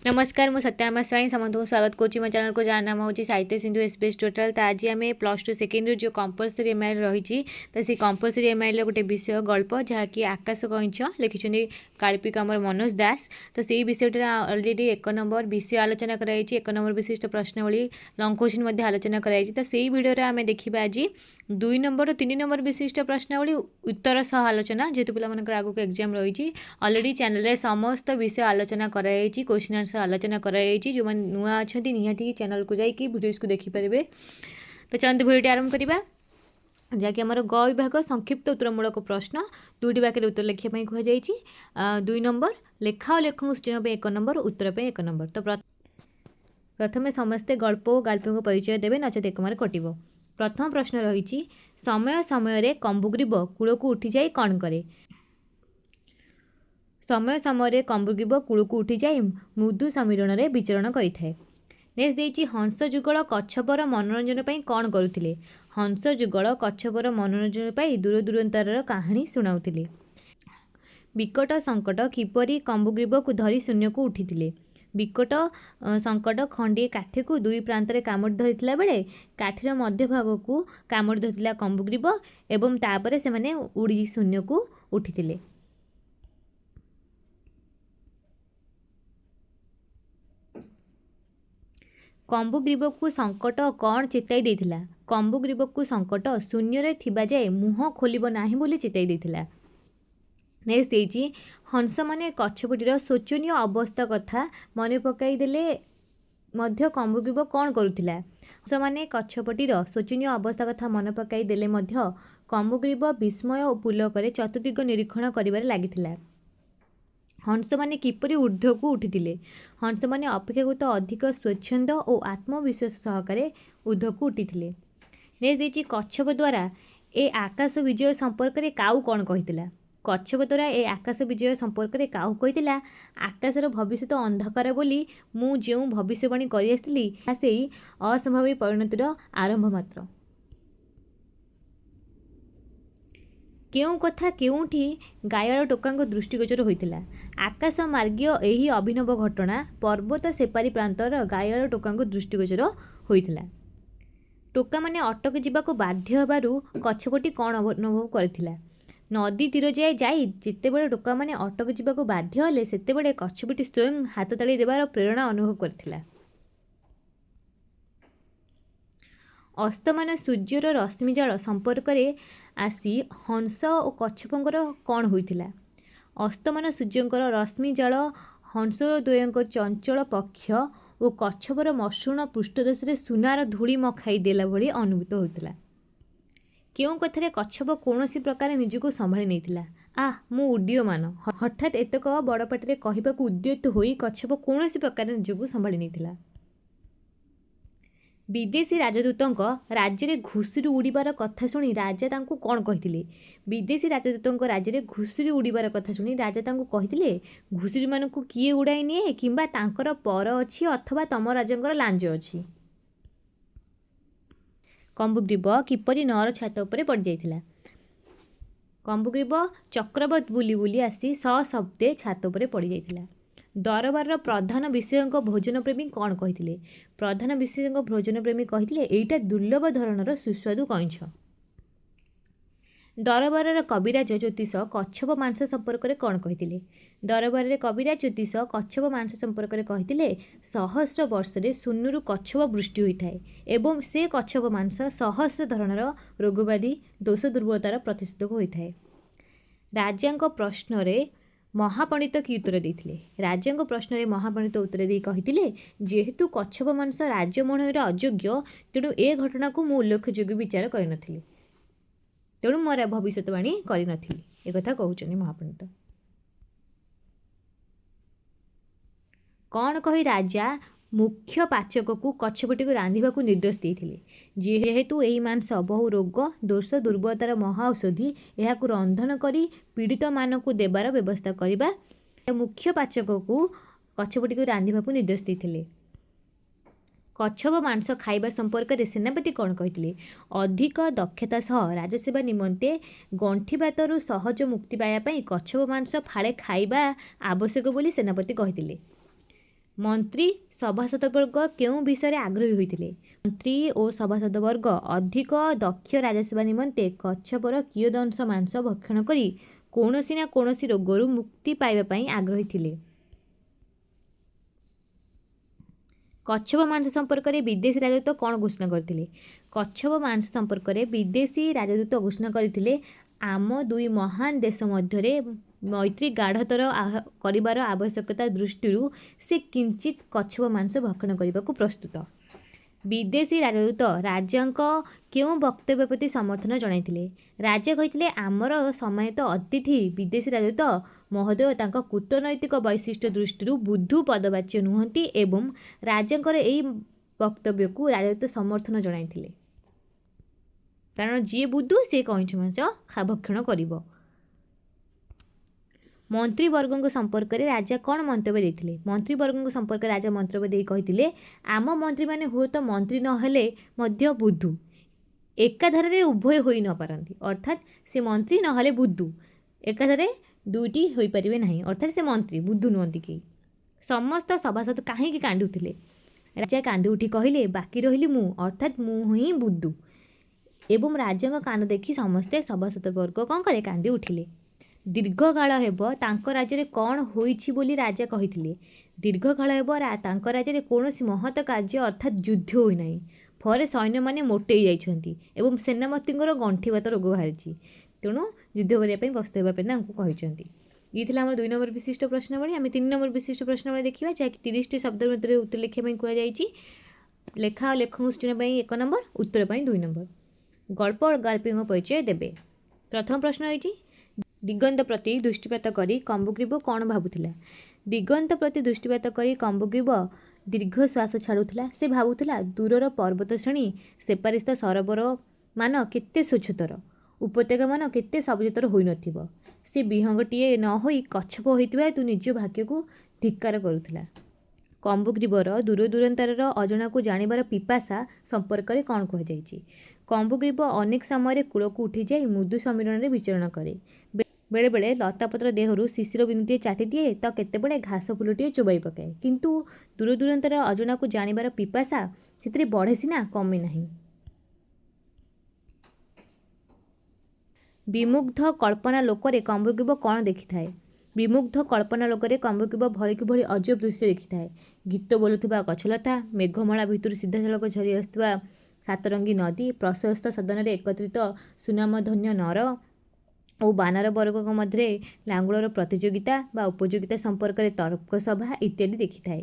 नमस्कार मु सत्यामा साई समस्त स्वागत करुँच मो चैनल को जहाँ नाम हूँ साहित्य सिंधु एसबीएस टोटाल। तो आज आम +2 सेकेंड जो कंपल्सरी एमआईएल रही तो सी कंपल्सरी एमआईएल गोटे विषय गल्प जहाँकि आकाश कैंचा लिखिं काल्पिक आमर मनोज दास। तो से विषय अलरेडी 1 नंबर विषय आलोचना कराई 1 नंबर विशिष्ट प्रश्नावली लंग क्वेश्चन आलोचना कराई। तो से भिडियो आम देखा आज 2 नंबर 3 नंबर विशिष्ट प्रश्नावली उत्तर सह आलोचना जेहेतु पिला आगक एग्जाम रही अलरेडी चैनल समस्त विषय आलोचना कराई क्वेश्चन आंसर आलोचना कराई। जो मैंने नुआ अच्छा निहाती चैनल को जाकि वीडियोस को देखिपारे। तो चलते भिडियो आरंभ करवा जहाँकि आमर ग विभाग संक्षिप्त उत्तरमूलक प्रश्न 2टी वाक्य उत्तर लिखापी कहुई। 2 नंबर लेखा और लेखक सूचना 1 नंबर उत्तर 1 नंबर। तो प्रथमे समस्ते गल्प और गाल्पिक परिचय देवे नचेत 1 मार्क कटिब। प्रथम प्रश्न रही समय समय कंबुग्रीब कूल को उठी जाए कौन करे। समय समय कंबुग्रीब कूल को उठी जाए मृदु समीरण में विचरण करें। नेक्स्ट देती हंस जुगल कच्छपर मनोरंजन पर कौन करुले। हंस जुगल कच्छपर मनोरंजन पर दूर दूरांतर कहानी शुणाउथिले। विकट संकट किपरि कंबुग्रीब को धरी शून्य को उठी। विकट संकट खंडे काठी को दुई प्रांत कामुड़ धरी बेले काठीर मध्य भाग को कामुड़ धरता कंबुग्रीब एवं तापर से माने उड़ी शून्य को उठी। कंबुग्रीब को संकट कौन चेताई देथिला। कंबुग्रीब को संकट शून्य थिबा जाए मुह खोलिब नाही बोली चेताई देथिला। नेक्स्ट देछि हंस माने कच्छपटीर शोचनीय अवस्था कथा मन पकाई देले मध्य कंबुग्रीब कौन करुथिला। हंस माने कच्छपटीर शोचनीय अवस्था कथा मन पकाई देले मध्य कंबुग्रीब विस्मय और पुलक चतुर्दिग निरीक्षण करिबार लागिथिला। हंस माने किपरि ऊर्ध्व को उठी। हंस माने अपेक्षाकृत अधिक स्वच्छंद और आत्मविश्वास सहकारे ऊर्ध्व को उठी। नेक्स्ट देछि कच्छप द्वारा ए आकाश विजय संपर्क में काऊ कौन कहितिला। कच्छप द्वारा ए आकाश विजय संपर्क में काऊ कहितिला आकाशर भविष्य अंधकार बोली मु जो भविष्यवाणी करि आसिली से असंभवी परिणतिर आरंभ मात्र। केउं कथा केउंठी गायाल टोका दृष्टिगोचर होइतिला। आकाश मार्गीय एही अभिनव घटना पर्वत सेपारी प्रांतर गायाल टोका दृष्टिगोचर होइतिला। टोका माने अटक जीवाको बाध्य हेबारु कच्छपटी कौन अनुभव करथिला। नदी तीर जाए जाई जितेबेले टोका माने अटक जीवाको बाध्य हेले सेतेबेले कच्छपटी स्वयं हाथ ताली देबार प्रेरणा अनुभव करथिला। अस्तमान सूर्यर रश्मिजाल संपर्क में आसी हंस और कच्छपंकर कौन होइथिला। अस्तमान सूर्यंकर रश्मिजाल हंस द्वयंक चंचल पक्ष और कच्छपर मसृण पृष्ठदेश सुनार धूली मखाई देला भली अनुभूत होइथिला। केउं कथारे कच्छप कौनसी प्रकार निजको संभाली नैथिला। मु उड्डीयमान हठात एतक बड़ पाटिरे कहिबाकू उद्यत होई कच्छप कौनसी प्रकार निजको संभाली नैथिला। विदेशी राजदूतंक राज्य में घुषुरी उड़ीबार कथा शुणी राजा तांको कौन कहिथिले। विदेशी राजदूतंक राज्य में घुषुरी उड़ीबार कथा शुणी राजा तांको कहिथिले घुषुरी मानकु किए उड़ाई निए किंबा तांकर पर अछि अथवा तम राजांकर लांज अछि। कंबुग्रीब किपरि नर छात उपरे पड़ जाइथिला। कंबुग्रीब चक्रवत बुली बुली आसी सशब्दे छात उपरे पड़ जाइथिला। दरबार प्रधान विषय भोजन प्रेमी कौन कहिथिले। प्रधान विषय भोजन प्रेमी कहिथिले एइटा दुर्लभ धरणर सुस्वादु कैंछ। दरबार कविराज ज्योतिष कच्छप मांस संपर्क में कौन कहिथिले। दरबार कविराज ज्योतिष कच्छप मांस संपर्क में कहिथिले सहस्र वर्ष रे शून्यरु कच्छप वृष्टि होइथाए एवं से कच्छप मांस सहस्र धरणर रोगव्याधि दोष दुर्बलतार प्रतिषेधक होइथाए। राजांक प्रश्न रे महापंडित कि उत्तर देथिले। राजांक प्रश्न रे महापंडित उत्तर दे कहिथिले जेहेतु कच्छप मांस राजमोहर अयोग्य तेणु ए घटना को मु उल्लेखयोग्य विचार करिनथिली तेणु मोर भविष्यवाणी करिनथिली ए कथा कहउछनी महापंडित। कौन कही राजा मुख्य पाचक को कच्छपटी को रांधिबा को निर्देश देथिले। जेहेतु एही मांस बहु रोग दोष दुर्बलतार महाऔषधि एहाकु रंधन करी पीड़ित मानकु देबार व्यवस्था करिबा मुख्य पाचक को कच्छपटी को रांधिबा को निर्देश देथिले। कच्छप मांस खाइबा संपर्क में सेनापति कौन कहिथिले। अधिक दक्षता सह राजसेवा निमंते गंठीबातरु सहज मुक्ति पाइबा पई कच्छप मांस फाळे खाइबा आवश्यक बोली सेनापति कहिथिले। ମନ୍ତ୍ରୀ ସଭାସଦବର୍ଗ କେଉଁ ବିଷୟରେ ଆଗ୍ରହୀ ହୋଇଥିଲେ? ମନ୍ତ୍ରୀ ଓ ସଭାସଦବର୍ଗ ଅଧିକ ଦକ୍ଷ ରାଜସେବା ନିମନ୍ତେ କଚ୍ଛପର କିୟଦଂଶ ମାଂସ ଭକ୍ଷଣ କରି କୌଣସି ନା କୌଣସି ରୋଗରୁ ମୁକ୍ତି ପାଇବା ପାଇଁ ଆଗ୍ରହୀ ଥିଲେ। କଚ୍ଛପ ମାଂସ ସମ୍ପର୍କରେ ବିଦେଶୀ ରାଜଦୂତ କ'ଣ ଘୋଷଣା କରିଥିଲେ? କଚ୍ଛପ ମାଂସ ସମ୍ପର୍କରେ ବିଦେଶୀ ରାଜଦୂତ ଘୋଷଣା କରିଥିଲେ, ଆମ ଦୁଇ ମହାନ ଦେଶ ମଧ୍ୟରେ ମୈତ୍ରୀ ଗାଢ଼ତର କରିବାର ଆବଶ୍ୟକତା ଦୃଷ୍ଟିରୁ ସେ କିଞ୍ଚିତ୍ କଚ୍ଛପ ମାଂସ ଭକ୍ଷଣ କରିବାକୁ ପ୍ରସ୍ତୁତ। ବିଦେଶୀ ରାଜଦୂତ ରାଜାଙ୍କ କେଉଁ ବକ୍ତବ୍ୟ ପ୍ରତି ସମର୍ଥନ ଜଣାଇଥିଲେ? ରାଜା କହିଥିଲେ, ଆମର ସମ୍ମାନିତ ଅତିଥି ବିଦେଶୀ ରାଜଦୂତ ମହୋଦୟ ତାଙ୍କ କୂଟନୈତିକ ବୈଶିଷ୍ଟ୍ୟ ଦୃଷ୍ଟିରୁ ବୁଦ୍ଧୁ ପଦବାଚ୍ୟ ନୁହନ୍ତି ଏବଂ ରାଜାଙ୍କର ଏହି ବକ୍ତବ୍ୟକୁ ରାଜଦୂତ ସମର୍ଥନ ଜଣାଇଥିଲେ, କାରଣ ଯିଏ ବୁଦ୍ଧୁ ସେ କଇଁଛ ମାଂସ ଭକ୍ଷଣ କରିବ। ମନ୍ତ୍ରୀବର୍ଗଙ୍କ ସମ୍ପର୍କରେ ରାଜା କ'ଣ ମନ୍ତବ୍ୟ ଦେଇଥିଲେ? ମନ୍ତ୍ରୀବର୍ଗଙ୍କ ସମ୍ପର୍କରେ ରାଜା ମନ୍ତବ୍ୟ ଦେଇ କହିଥିଲେ, ଆମ ମନ୍ତ୍ରୀମାନେ ହୁଏତ ମନ୍ତ୍ରୀ ନହେଲେ ମଧ୍ୟ ବୁଦ୍ଧୁ, ଏକାଧାରରେ ଉଭୟ ହୋଇ ନପାରନ୍ତି, ଅର୍ଥାତ୍ ସେ ମନ୍ତ୍ରୀ ନହେଲେ ବୁଦ୍ଧୁ, ଏକାଧାରେ ଦୁଇଟି ହୋଇପାରିବେ ନାହିଁ, ଅର୍ଥାତ୍ ସେ ମନ୍ତ୍ରୀ ବୁଦ୍ଧୁ ନୁହନ୍ତି କେହି। ସମସ୍ତ ସଭାସଦ କାହିଁକି କାନ୍ଦି ଉଠିଲେ? ରାଜା କାନ୍ଦି ଉଠି କହିଲେ, ବାକି ରହିଲି ମୁଁ, ଅର୍ଥାତ୍ ମୁଁ ହିଁ ବୁଦ୍ଧୁ। ଏବଂ ରାଜାଙ୍କ କାନ୍ଦ ଦେଖି ସମସ୍ତେ ସଭାସଦବର୍ଗ କ'ଣ କଲେ? କାନ୍ଦି ଉଠିଲେ। ଦୀର୍ଘକାଳ ହେବ ତାଙ୍କ ରାଜ୍ୟରେ କ'ଣ ହୋଇଛି ବୋଲି ରାଜା କହିଥିଲେ? ଦୀର୍ଘକାଳ ହେବ ତାଙ୍କ ରାଜ୍ୟରେ କୌଣସି ମହତ କାର୍ଯ୍ୟ ଅର୍ଥାତ୍ ଯୁଦ୍ଧ ହୋଇନାହିଁ। ଫଳରେ ସୈନ୍ୟମାନେ ମୋଟେଇ ଯାଇଛନ୍ତି ଏବଂ ସେନାପତିଙ୍କର ଗଣ୍ଠିବାତ ରୋଗ ବାହାରିଛି, ତେଣୁ ଯୁଦ୍ଧ କରିବା ପାଇଁ ପ୍ରସ୍ତୁତ ହେବା ପାଇଁ ତାଙ୍କୁ କହିଛନ୍ତି। ଇଏ ଥିଲା ଆମର 2 ନମ୍ବର ବିଶିଷ୍ଟ ପ୍ରଶ୍ନାବଳୀ। ଆମେ 3 ନମ୍ବର ବିଶିଷ୍ଟ ପ୍ରଶ୍ନାବଳୀ ଦେଖିବା, ଯାହାକି 30ଟି ଶବ୍ଦ ଭିତରେ ଉତ୍ତର ଲେଖିବା ପାଇଁ କୁହାଯାଇଛି। ଲେଖା ଓ ଲେଖକ ସୂଚନା ପାଇଁ 1 ନମ୍ବର, ଉତ୍ତର ପାଇଁ 2 ନମ୍ବର। ଗଳ୍ପ ଓ ଗାଳ୍ପିକଙ୍କ ପରିଚୟ ଦେବେ। ପ୍ରଥମ ପ୍ରଶ୍ନ ହୋଇଛି, ଦିଗନ୍ତ ପ୍ରତି ଦୃଷ୍ଟିପାତ କରି କମ୍ବଗ୍ରୀବ କ'ଣ ଭାବୁଥିଲା? ଦିଗନ୍ତ ପ୍ରତି ଦୃଷ୍ଟିପାତ କରି କମ୍ବଗ୍ରୀବ ଦୀର୍ଘ ଶ୍ୱାସ ଛାଡ଼ୁଥିଲା। ସେ ଭାବୁଥିଲା, ଦୂରର ପର୍ବତ ଶ୍ରେଣୀ, ସେପାରିସ୍ଥ ସରୋବରମାନ କେତେ ସ୍ୱଚ୍ଛତର, ଉପତ୍ୟକାମାନ କେତେ ସବୁଜତର ହୋଇନଥିବ। ସେ ବିହଙ୍ଗଟିଏ ନ ହୋଇ କଚ୍ଛପ ହୋଇଥିବା ହେତୁ ନିଜ ଭାଗ୍ୟକୁ ଧିକ୍କାର କରୁଥିଲା। କମ୍ବଗ୍ରୀବର ଦୂରଦୂରାନ୍ତରର ଅଜଣାକୁ ଜାଣିବାର ପିପାସା ସମ୍ପର୍କରେ କ'ଣ କୁହାଯାଇଛି? କମ୍ବଗ୍ରୀବ ଅନେକ ସମୟରେ କୂଳକୁ ଉଠିଯାଇ ମୃଦୁ ସମୀରଣରେ ବିଚରଣ କରେ। ବେଳେବେଳେ ଲତାପତ୍ର ଦେହରୁ ଶିଶିର ବିନ୍ଦୁଟିଏ ଚାଟିଦିଏ ତ କେତେବେଳେ ଘାସ ଫୁଲଟିଏ ଚୋବାଇ ପକାଏ, କିନ୍ତୁ ଦୂରଦୂରାନ୍ତର ଅଜଣାକୁ ଜାଣିବାର ପିପାସା ସେଥିରେ ବଢ଼େ ସିନା, କମେ ନାହିଁ। ବିମୁଗ୍ଧ କଳ୍ପନା ଲୋକରେ କମ୍ବଗ୍ରୀବ କ'ଣ ଦେଖିଥାଏ? ବିମୁଗ୍ଧ କଳ୍ପନା ଲୋକରେ କମ୍ବଗ୍ରୀବ ଭଳିକି ଭଳି ଅଜବ ଦୃଶ୍ୟ ଦେଖିଥାଏ। ଗୀତ ବୋଲୁଥିବା ଗଛଲତା, ମେଘମାଳା ଭିତରୁ ସିଧାସଳଖ ଝରି ଆସୁଥିବା ସାତରଙ୍ଗୀ ନଦୀ, ପ୍ରଶସ୍ତ ସଦନରେ ଏକତ୍ରିତ ସୁନାମଧନ୍ୟ ନର ଓ ବାନର ବର୍ଗଙ୍କ ମଧ୍ୟରେ ଲାଙ୍ଗୁଳର ପ୍ରତିଯୋଗିତା ବା ଉପଯୋଗିତା ସମ୍ପର୍କରେ ତର୍କସଭା ଇତ୍ୟାଦି ଦେଖିଥାଏ।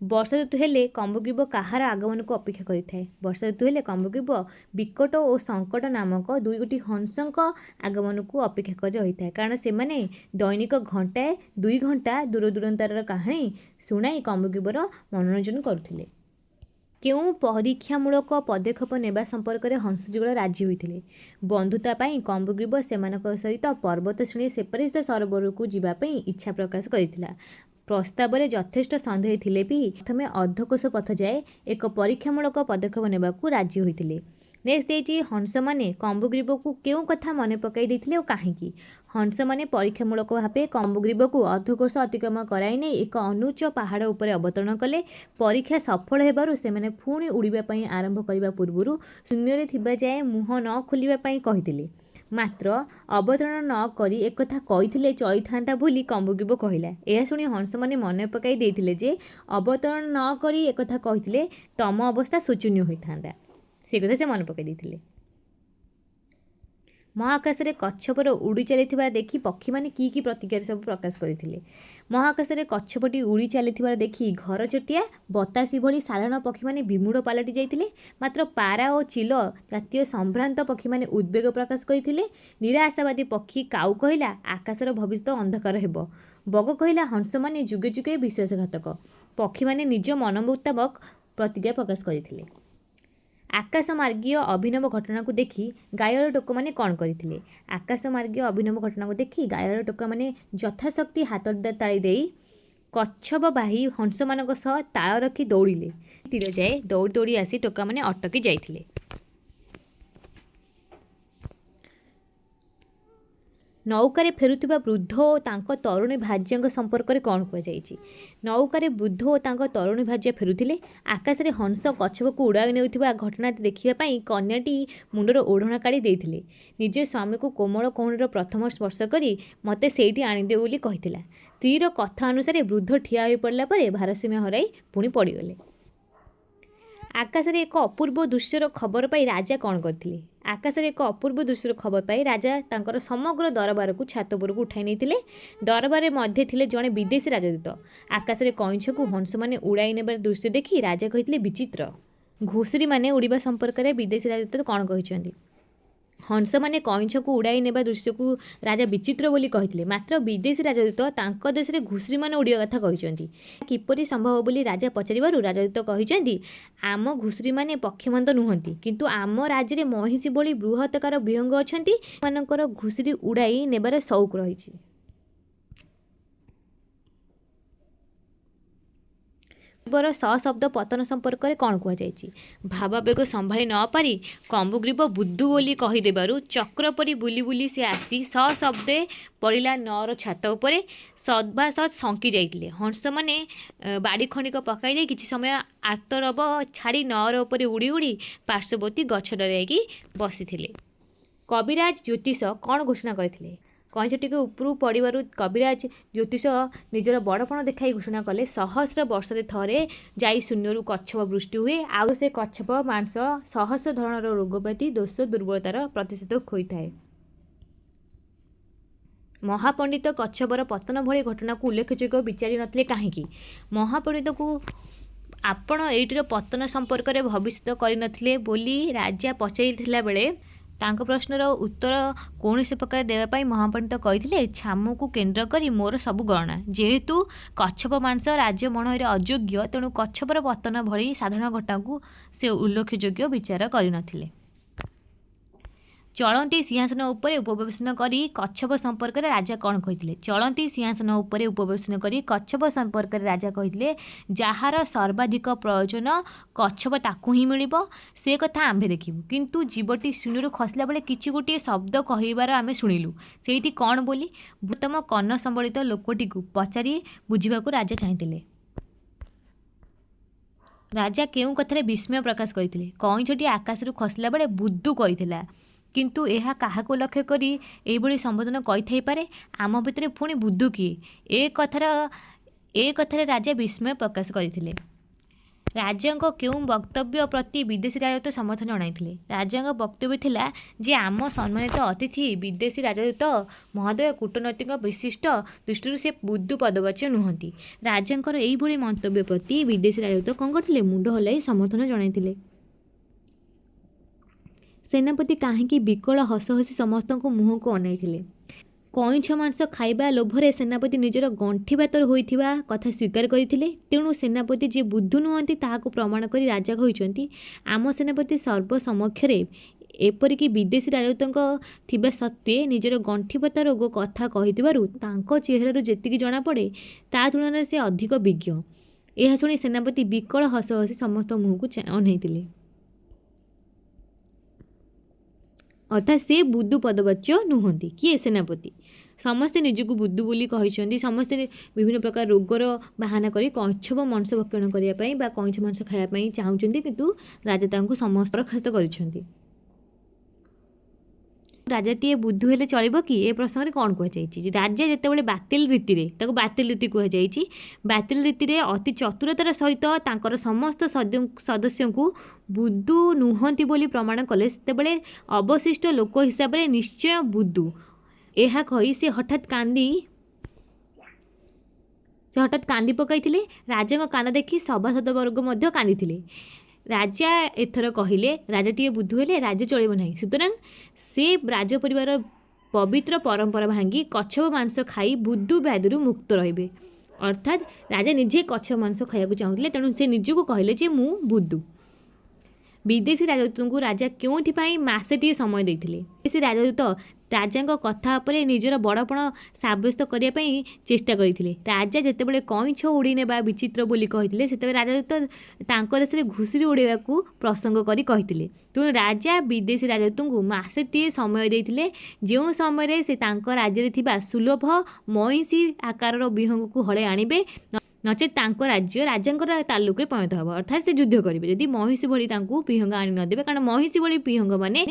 ବର୍ଷା ଋତୁ ହେଲେ କମ୍ବଗ୍ରୀବ କାହାର ଆଗମନକୁ ଅପେକ୍ଷା କରିଥାଏ? ବର୍ଷା ଋତୁ ହେଲେ କମ୍ବଗ୍ରୀବ ବିକଟ ଓ ସଙ୍କଟ ନାମକ 2ଗୋଟି ହଂସଙ୍କ ଆଗମନକୁ ଅପେକ୍ଷା କରି ରହିଥାଏ, କାରଣ ସେମାନେ ଦୈନିକ ଘଣ୍ଟାଏ 2 ଘଣ୍ଟା ଦୂରଦୂରାନ୍ତରର କାହାଣୀ ଶୁଣାଇ କମ୍ବଗ୍ରୀବର ମନୋରଞ୍ଜନ କରୁଥିଲେ। କେଉଁ ପରୀକ୍ଷାମୂଳକ ପଦକ୍ଷେପ ନେବା ସମ୍ପର୍କରେ ହଂସଯୁଗଳ ରାଜି ହୋଇଥିଲେ? ବନ୍ଧୁତା ପାଇଁ କମ୍ବଗ୍ରୀବ ସେମାନଙ୍କ ସହିତ ପର୍ବତ ଶ୍ରେଣୀ ସେପାରିସ୍ଥ ସରୋବରକୁ ଯିବା ପାଇଁ ଇଚ୍ଛା ପ୍ରକାଶ କରିଥିଲା। ପ୍ରସ୍ତାବରେ ଯଥେଷ୍ଟ ସନ୍ଦେହ ଥିଲେ ବି ପ୍ରଥମେ ଅର୍ଦ୍ଧକୋଶ ପଥ ଯାଏ ଏକ ପରୀକ୍ଷାମୂଳକ ପଦକ୍ଷେପ ନେବାକୁ ରାଜି ହୋଇଥିଲେ। ନେକ୍ସଟ ଦେଇଛି, ହଂସମାନେ କମ୍ବଗ୍ରୀବକୁ କେଉଁ କଥା ମନେ ପକାଇ ଦେଇଥିଲେ ଓ କାହିଁକି? ହଂସମାନେ ପରୀକ୍ଷାମୂଳକ ଭାବେ କମ୍ବଗ୍ରୀବକୁ ଅର୍ଦ୍ଧକୋଶ ଅତିକ୍ରମ କରାଇ ନେଇ ଏକ ଅନୁଚ୍ଚ ପାହାଡ଼ ଉପରେ ଅବତରଣ କଲେ। ପରୀକ୍ଷା ସଫଳ ହେବାରୁ ସେମାନେ ପୁଣି ଉଡ଼ିବା ପାଇଁ ଆରମ୍ଭ କରିବା ପୂର୍ବରୁ ଶୂନ୍ୟରେ ଥିବା ଯାଏ ମୁହଁ ନ ଖୋଲିବା ପାଇଁ କହିଥିଲେ। ମାତ୍ର ଅବତରଣ ନ କରି ଏକଥା କହିଥିଲେ ଚଳିଥାନ୍ତା ବୋଲି କମ୍ବଗ୍ରୀବ କହିଲା। ଏହା ଶୁଣି ହଂସମାନେ ମନେ ପକାଇ ଦେଇଥିଲେ ଯେ ଅବତରଣ ନ କରି ଏକଥା କହିଥିଲେ ତମ ଅବସ୍ଥା ଶୋଚନୀୟ ହୋଇଥାନ୍ତା। ସେ କଥା ସେ ମନେ ପକାଇ ଦେଇଥିଲେ। ମହାକାଶରେ କଚ୍ଛପର ଉଡ଼ି ଚାଲିଥିବାର ଦେଖି ପକ୍ଷୀମାନେ କି ପ୍ରତିକ୍ରିୟା ସବୁ ପ୍ରକାଶ କରିଥିଲେ? ମହାକାଶରେ କଚ୍ଛପଟି ଉଡ଼ି ଚାଲିଥିବାର ଦେଖି ଘରଚଟିଆ, ବତାସୀ ଭଳି ସାଧାରଣ ପକ୍ଷୀମାନେ ବିମୂଢ଼ ପାଲଟି ଯାଇଥିଲେ। ମାତ୍ର ପାରା ଓ ଚିଲ ଜାତୀୟ ସମ୍ଭ୍ରାନ୍ତ ପକ୍ଷୀମାନେ ଉଦ୍ବେଗ ପ୍ରକାଶ କରିଥିଲେ। ନିରାଶାବାଦୀ ପକ୍ଷୀ କାଉ କହିଲା, ଆକାଶର ଭବିଷ୍ୟତ ଅନ୍ଧକାର ହେବ। ବଗ କହିଲା, ହଂସମାନେ ଯୁଗେ ଯୁଗେ ବିଶ୍ୱାସଘାତକ। ପକ୍ଷୀମାନେ ନିଜ ମନ ମୁତାବକ ପ୍ରତିକ୍ରିୟା ପ୍ରକାଶ କରିଥିଲେ। ଆକାଶମାର୍ଗୀୟ ଅଭିନବ ଘଟଣାକୁ ଦେଖି ଗାଈର ଟୋକାମାନେ କ'ଣ କରିଥିଲେ? ଆକାଶମାର୍ଗୀୟ ଅଭିନବ ଘଟଣାକୁ ଦେଖି ଗାଈର ଟୋକାମାନେ ଯଥାଶକ୍ତି ହାତ ତାଳି ଦେଇ କଚ୍ଛପବାହୀ ହଂସମାନଙ୍କ ସହ ତାଳ ରଖି ଦୌଡ଼ିଲେ। ତୀର ଯାଏ ଦୌଡ଼ି ଦୌଡ଼ି ଆସି ଟୋକାମାନେ ଅଟକି ଯାଇଥିଲେ। ନୌକାରେ ଫେରୁଥିବା ବୃଦ୍ଧ ଓ ତାଙ୍କ ତରୁଣୀ ଭାର୍ଯ୍ୟାଙ୍କ ସମ୍ପର୍କରେ କ'ଣ କୁହାଯାଇଛି? ନୌକାରେ ବୃଦ୍ଧ ଓ ତାଙ୍କ ତରୁଣୀ ଭାର୍ଯ୍ୟା ଫେରୁଥିଲେ। ଆକାଶରେ ହଂସ କଛପକୁ ଉଡ଼ାଇ ନେଉଥିବା ଘଟଣାଟି ଦେଖିବା ପାଇଁ କନ୍ୟାଟି ମୁଣ୍ଡର ଓଢ଼ଣା କାଢ଼ି ଦେଇଥିଲେ। ନିଜ ସ୍ୱାମୀକୁ କୋମଳ କହୁଣୀର ପ୍ରଥମ ସ୍ପର୍ଶ କରି ମୋତେ ସେଇଠି ଆଣିଦିଅ ବୋଲି କହିଥିଲା। ସ୍ତ୍ରୀର କଥା ଅନୁସାରେ ବୃଦ୍ଧ ଠିଆ ହୋଇପଡ଼ିଲା ପରେ ଭାରସାମ୍ୟ ହରାଇ ପୁଣି ପଡ଼ିଗଲେ। ଆକାଶରେ ଏକ ଅପୂର୍ବ ଦୃଶ୍ୟର ଖବର ପାଇ ରାଜା କ'ଣ କରିଥିଲେ? ଆକାଶରେ ଏକ ଅପୂର୍ବ ଦୃଶ୍ୟର ଖବର ପାଇ ରାଜା ତାଙ୍କର ସମଗ୍ର ଦରବାରକୁ ଛାତ ଉପରକୁ ଉଠାଇ ନେଇଥିଲେ। ଦରବାରରେ ମଧ୍ୟ ଥିଲେ ଜଣେ ବିଦେଶୀ ରାଜଦୂତ। ଆକାଶରେ କଇଁଛକୁ ହଂସମାନେ ଉଡ଼ାଇ ନେବାର ଦୃଶ୍ୟ ଦେଖି ରାଜା କହିଥିଲେ ବିଚିତ୍ର। ଘୁଷୁରୀମାନେ ଉଡ଼ିବା ସମ୍ପର୍କରେ ବିଦେଶୀ ରାଜଦୂତ କ'ଣ କହିଛନ୍ତି? ହଂସମାନେ କଇଁଛକୁ ଉଡ଼ାଇ ନେବା ଦୃଶ୍ୟକୁ ରାଜା ବିଚିତ୍ର ବୋଲି କହିଥିଲେ। ମାତ୍ର ବିଦେଶୀ ରାଜଦୂତ ତାଙ୍କ ଦେଶରେ ଘୁଷୁରୀମାନେ ଉଡ଼ିବା କଥା କହିଛନ୍ତି। କିପରି ସମ୍ଭବ ବୋଲି ରାଜା ପଚାରିବାରୁ ରାଜଦୂତ କହିଛନ୍ତି, ଆମ ଘୁଷୁରୀମାନେ ପକ୍ଷୀମନ୍ତ ନୁହନ୍ତି, କିନ୍ତୁ ଆମ ରାଜ୍ୟରେ ମହିଷୀ ଭଳି ବୃହତ୍ତକାର ବିହଙ୍ଗ ଅଛନ୍ତି, ସେମାନଙ୍କର ଘୁଷୁରୀ ଉଡ଼ାଇ ନେବାର ସଉକ ରହିଛି। ଗ୍ରୀବର ଶବ୍ଦ ପତନ ସମ୍ପର୍କରେ କ'ଣ କୁହାଯାଇଛି? ଭାବାବେଗ ସମ୍ଭାଳି ନ ପାରି କମ୍ବୁଗ୍ରୀବ ବୁଦ୍ଧୁ ବୋଲି କହିଦେବାରୁ ଚକ୍ର ପରି ବୁଲି ବୁଲି ସେ ଆସି ଶବ୍ଦେ ପଡ଼ିଲା ନଅର ଛାତ ଉପରେ। ସଦବାସତ୍ ଶଙ୍କି ଯାଇଥିଲେ। ହଂସମାନେ ବାଡ଼ି ଖଣ୍ଡିକ ପକାଇ ଦେଇ କିଛି ସମୟ ଆର୍ତ୍ତରବ ଛାଡ଼ି ନଅର ଉପରେ ଉଡ଼ି ଉଡ଼ି ପାର୍ଶ୍ୱବର୍ତ୍ତୀ ଗଛ ଡରାଇକି ବସିଥିଲେ। କବିରାଜ ଜ୍ୟୋତିଷ କ'ଣ ଘୋଷଣା କରିଥିଲେ? କଇଁଛଟିକୁ ଉପରୁ ପଡ଼ିବାରୁ କବିରାଜ ଜ୍ୟୋତିଷ ନିଜର ବଡ଼ପଣ ଦେଖାଇ ଘୋଷଣା କଲେ, ସହସ୍ର ବର୍ଷରେ ଥରେ ଯାଇ ଶୂନ୍ୟରୁ କଚ୍ଛପ ବୃଷ୍ଟି ହୁଏ, ଆଉ ସେ କଚ୍ଛପ ମାଂସ ସହସ୍ର ଧରଣର ରୋଗବ୍ୟାଧି ଦୋଷ ଦୁର୍ବଳତାର ପ୍ରତିଷେଧକ ହୋଇଥାଏ। ମହାପଣ୍ଡିତ କଚ୍ଛପର ପତନ ଭଳି ଘଟଣାକୁ ଉଲ୍ଲେଖଯୋଗ୍ୟ ବିଚାରି ନଥିଲେ କାହିଁକି? ମହାପଣ୍ଡିତକୁ ଆପଣ ଏଇଟିର ପତନ ସମ୍ପର୍କରେ ଭବିଷ୍ୟତ କରିନଥିଲେ ବୋଲି ରାଜା ପଚାରିଥିଲା ବେଳେ ତାଙ୍କ ପ୍ରଶ୍ନର ଉତ୍ତର କୌଣସି ପ୍ରକାର ଦେବା ପାଇଁ ମହାପଣ୍ଡିତ କହିଥିଲେ, ଛାମୁକୁ କେନ୍ଦ୍ର କରି ମୋର ସବୁ ଗଣନା। ଯେହେତୁ କଚ୍ଛପ ମାଂସ ରାଜମଣରେ ଅଯୋଗ୍ୟ, ତେଣୁ କଚ୍ଛପର ପତନ ଭଳି ସାଧାରଣ ଘଟଣାକୁ ସେ ଉଲ୍ଲେଖଯୋଗ୍ୟ ବିଚାର କରିନଥିଲେ। ଚଳନ୍ତି ସିଂହାସନ ଉପରେ ଉପବେଶନ କରି କଚ୍ଛପ ସମ୍ପର୍କରେ ରାଜା କ'ଣ କହିଥିଲେ? ଚଳନ୍ତି ସିଂହାସନ ଉପରେ ଉପବେଶନ କରି କଚ୍ଛପ ସମ୍ପର୍କରେ ରାଜା କହିଥିଲେ, ଯାହାର ସର୍ବାଧିକ ପ୍ରୟୋଜନ କଚ୍ଛପ ତାକୁ ହିଁ ମିଳିବ, ସେ କଥା ଆମ୍ଭେ ଦେଖିବୁ। କିନ୍ତୁ ଜୀବଟି ଶୂନ୍ୟରୁ ଖସିଲା ବେଳେ କିଛି ଗୋଟିଏ ଶବ୍ଦ କହିବାର ଆମେ ଶୁଣିଲୁ, ସେଇଟି କ'ଣ ବୋଲି ବୃହତ୍ତମ କର୍ଣ୍ଣ ସମ୍ବଳିତ ଲୋକଟିକୁ ପଚାରି ବୁଝିବାକୁ ରାଜା ଚାହିଁଥିଲେ। ରାଜା କେଉଁ କଥାରେ ବିସ୍ମୟ ପ୍ରକାଶ କରିଥିଲେ? କଇଁଛଟି ଆକାଶରୁ ଖସିଲା ବେଳେ ବୁଦ୍ଧୁ କହିଥିଲା। କିନ୍ତୁ ଏହା କାହାକୁ ଲକ୍ଷ୍ୟ କରି ଏହିଭଳି ସମ୍ବୋଧନ କହିଥାଇପାରେ? ଆମ ଭିତରେ ପୁଣି ବୁଦ୍ଧୁ କିଏ? ଏ କଥାରେ ରାଜା ବିସ୍ମୟ ପ୍ରକାଶ କରିଥିଲେ। ରାଜାଙ୍କ କେଉଁ ବକ୍ତବ୍ୟ ପ୍ରତି ବିଦେଶୀ ରାଜଦୂତ ସମର୍ଥନ ଜଣାଇଥିଲେ? ରାଜାଙ୍କ ବକ୍ତବ୍ୟ ଥିଲା ଯେ ଆମ ସମ୍ମାନିତ ଅତିଥି ବିଦେଶୀ ରାଜଦୂତ ମହୋଦୟ କୂଟନୈତିକ ବିଶିଷ୍ଟ ଦୃଷ୍ଟିରୁ ସେ ବୁଦ୍ଧୁ ପଦବାଚ୍ୟ ନୁହନ୍ତି। ରାଜାଙ୍କର ଏହିଭଳି ମନ୍ତବ୍ୟ ପ୍ରତି ବିଦେଶୀ ରାଜଦୂତ କ'ଣ କରିଥିଲେ? ମୁଣ୍ଡ ହଲାଇ ସମର୍ଥନ ଜଣାଇଥିଲେ। ସେନାପତି କାହିଁକି ବିକଳ ହସ ହସି ସମସ୍ତଙ୍କୁ ମୁହଁକୁ ଅନାଇଥିଲେ? କଇଁଛ ମାଂସ ଖାଇବା ଲୋଭରେ ସେନାପତି ନିଜର ଗଣ୍ଠି ବାତର ହୋଇଥିବା କଥା ସ୍ୱୀକାର କରିଥିଲେ। ତେଣୁ ସେନାପତି ଯେ ବୁଦ୍ଧୁ ନୁହନ୍ତି ତାହାକୁ ପ୍ରମାଣ କରି ରାଜା କହିଛନ୍ତି, ଆମ ସେନାପତି ସର୍ବ ସମକ୍ଷରେ ଏପରିକି ବିଦେଶୀ ରାଜଦୂତଙ୍କ ଥିବା ସତ୍ତ୍ୱେ ନିଜର ଗଣ୍ଠିବାତ ରୋଗ କଥା କହିଥିବାରୁ ତାଙ୍କ ଚେହେରାରୁ ଯେତିକି ଜଣାପଡ଼େ ତା ତୁଳନାରେ ସେ ଅଧିକ ବିଜ୍ଞ। ଏହା ଶୁଣି ସେନାପତି ବିକଳ ହସ ହସି ସମସ୍ତ ମୁହଁକୁ ଅନାଇଥିଲେ। ଅର୍ଥାତ୍ ସେ ବୁଦ୍ଧୁ ପଦବାଚ୍ୟ ନୁହନ୍ତି। କିଏ? ସେନାପତି। ସମସ୍ତେ ନିଜକୁ ବୁଦ୍ଧୁ ବୋଲି କହିଛନ୍ତି। ସମସ୍ତେ ବିଭିନ୍ନ ପ୍ରକାର ରୋଗର ବାହାନା କରି କଚ୍ଛପ ମାଂସ ଭକ୍ଷଣ କରିବା ପାଇଁ ବା କଇଁଛ ମାଂସ ଖାଇବା ପାଇଁ ଚାହୁଁଛନ୍ତି, କିନ୍ତୁ ରାଜା ତାଙ୍କୁ ସମସ୍ତ ବରଖାସ୍ତ କରିଛନ୍ତି। ରାଜାଟିଏ ବୁଦ୍ଧୁ ହେଲେ ଚଳିବ କି? ଏ ପ୍ରସଙ୍ଗରେ କ'ଣ କୁହାଯାଇଛି? ରାଜା ଯେତେବେଳେ ବାତିଲ ରୀତିରେ, ତାକୁ ବାତିଲ ରୀତି କୁହାଯାଇଛି, ବାତିଲ ରୀତିରେ ଅତି ଚତୁରତାର ସହିତ ତାଙ୍କର ସମସ୍ତ ସଦସ୍ୟଙ୍କୁ ବୁଦ୍ଧୁ ନୁହନ୍ତି ବୋଲି ପ୍ରମାଣ କଲେ, ସେତେବେଳେ ଅବଶିଷ୍ଟ ଲୋକ ହିସାବରେ ନିଶ୍ଚୟ ବୁଦ୍ଧୁ। ଏହା କହି ସେ ହଠାତ୍ କାନ୍ଦି ପକାଇଥିଲେ। ରାଜାଙ୍କ କାନ୍ଦ ଦେଖି ସଭାସଦବର୍ଗ ମଧ୍ୟ କାନ୍ଦିଥିଲେ। ରାଜା ଏଥର କହିଲେ, ରାଜାଟିଏ ବୁଦ୍ଧୁ ହେଲେ ରାଜ୍ୟ ଚଳିବ ନାହିଁ। ସୁତରାଂ ସେ ରାଜ ପରିବାର ପବିତ୍ର ପରମ୍ପରା ଭାଙ୍ଗି କଚ୍ଛପ ମାଂସ ଖାଇ ବୁଦ୍ଧୁ ବ୍ୟାଧିରୁ ମୁକ୍ତ ରହିବେ। ଅର୍ଥାତ୍ ରାଜା ନିଜେ କଚ୍ଛପ ମାଂସ ଖାଇବାକୁ ଚାହୁଁଥିଲେ, ତେଣୁ ସେ ନିଜକୁ କହିଲେ ଯେ ମୁଁ ବୁଦ୍ଧୁ। ବିଦେଶୀ ରାଜଦୂତଙ୍କୁ ରାଜା କେଉଁଥିପାଇଁ ମାସେଟିଏ ସମୟ ଦେଇଥିଲେ? ବିଦେଶୀ ରାଜଦୂତ ରାଜାଙ୍କ କଥା ଉପରେ ନିଜର ବଡ଼ପଣ ସାବ୍ୟସ୍ତ କରିବା ପାଇଁ ଚେଷ୍ଟା କରିଥିଲେ। ରାଜା ଯେତେବେଳେ କଇଁଛ ଉଡ଼େଇ ନେବା ବିଚିତ୍ର ବୋଲି କହିଥିଲେ ସେତେବେଳେ ରାଜଦୂତ ତାଙ୍କ ଦେଶରେ ଘୁଷୁରି ଉଡ଼େଇବାକୁ ପ୍ରସଙ୍ଗ କରି କହିଥିଲେ। ତେଣୁ ରାଜା ବିଦେଶୀ ରାଜଦୂତଙ୍କୁ ମାସେଟିଏ ସମୟ ଦେଇଥିଲେ, ଯେଉଁ ସମୟରେ ସେ ତାଙ୍କ ରାଜ୍ୟରେ ଥିବା ସୁଲଭ ମଇଁଷି ଆକାରର ବିହଙ୍ଗକୁ ହଳେ ଆଣିବେ, ନଚେତ୍ ତାଙ୍କ ରାଜ୍ୟ ରାଜାଙ୍କର ତାଲୁକରେ ପରିଣତ ହେବ। ଅର୍ଥାତ୍ ସେ ଯୁଦ୍ଧ କରିବେ ଯଦି ମହିଷୀ ଭଳି ତାଙ୍କୁ ବିହଙ୍ଗ ଆଣି ନଦେବେ, କାରଣ ମହିଷୀ ଭଳି ବିହଙ୍ଗମାନେ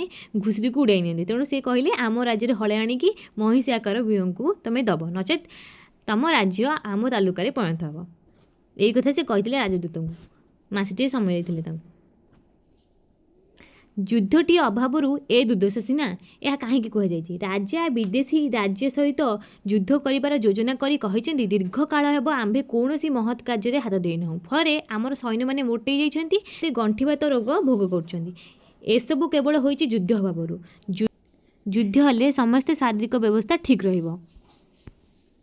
ଘୁଷୁରିକୁ ଉଡ଼ାଇ ନିଅନ୍ତି। ତେଣୁ ସେ କହିଲେ ଆମ ରାଜ୍ୟରେ ହଳେ ଆଣିକି ମହିଷୀ ଆକାର ବିହଙ୍ଗକୁ ତୁମେ ଦେବ, ନଚେତ୍ ତମ ରାଜ୍ୟ ଆମ ତାଲୁକାରେ ପରିଣତ ହେବ। ଏଇ କଥା ସେ କହିଥିଲେ ରାଜଦୂତଙ୍କୁ, ମାସଟିଏ ସମୟ ଦେଇଥିଲେ ତାଙ୍କୁ। ଯୁଦ୍ଧଟି ଅଭାବରୁ ଏ ଦୁର୍ଦ୍ଦଶା ସିନା, ଏହା କାହିଁକି କୁହାଯାଇଛି? ରାଜା ବିଦେଶୀ ରାଜ୍ୟ ସହିତ ଯୁଦ୍ଧ କରିବାର ଯୋଜନା କରି କହିଛନ୍ତି ଦୀର୍ଘକାଳ ହେବ ଆମ୍ଭେ କୌଣସି ମହତ୍ କାର୍ଯ୍ୟରେ ହାତ ଦେଇନାହୁଁ, ଫଳରେ ଆମର ସୈନ୍ୟମାନେ ମୋଟେଇ ଯାଇଛନ୍ତି, ସେ ଗଣ୍ଠିବାତ ରୋଗ ଭୋଗ କରୁଛନ୍ତି। ଏସବୁ କେବଳ ହୋଇଛି ଯୁଦ୍ଧ ଅଭାବରୁ। ଯୁଦ୍ଧ ହେଲେ ସମସ୍ତେ ଶାରୀରିକ ବ୍ୟବସ୍ଥା ଠିକ୍ ରହିବ।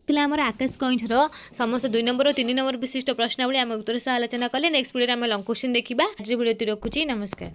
ଥିଲା ଆମର ଆକାଶ କଇଁଛର ସମସ୍ତ 2 ନମ୍ବର ଓ 3 ନମ୍ବର ବିଶିଷ୍ଟ ପ୍ରଶ୍ନାବଳୀ ଆମେ ଉତ୍ତର ସହ ଆଲୋଚନା କଲେ। ନେକ୍ସଟ ଭିଡ଼ିଓରେ ଆମେ ଲଙ୍ଗ କ୍ୱେଶ୍ଚିନ୍ ଦେଖିବା। ଆଜି ଭିଡ଼ିଓଟି ରଖୁଛି, ନମସ୍କାର।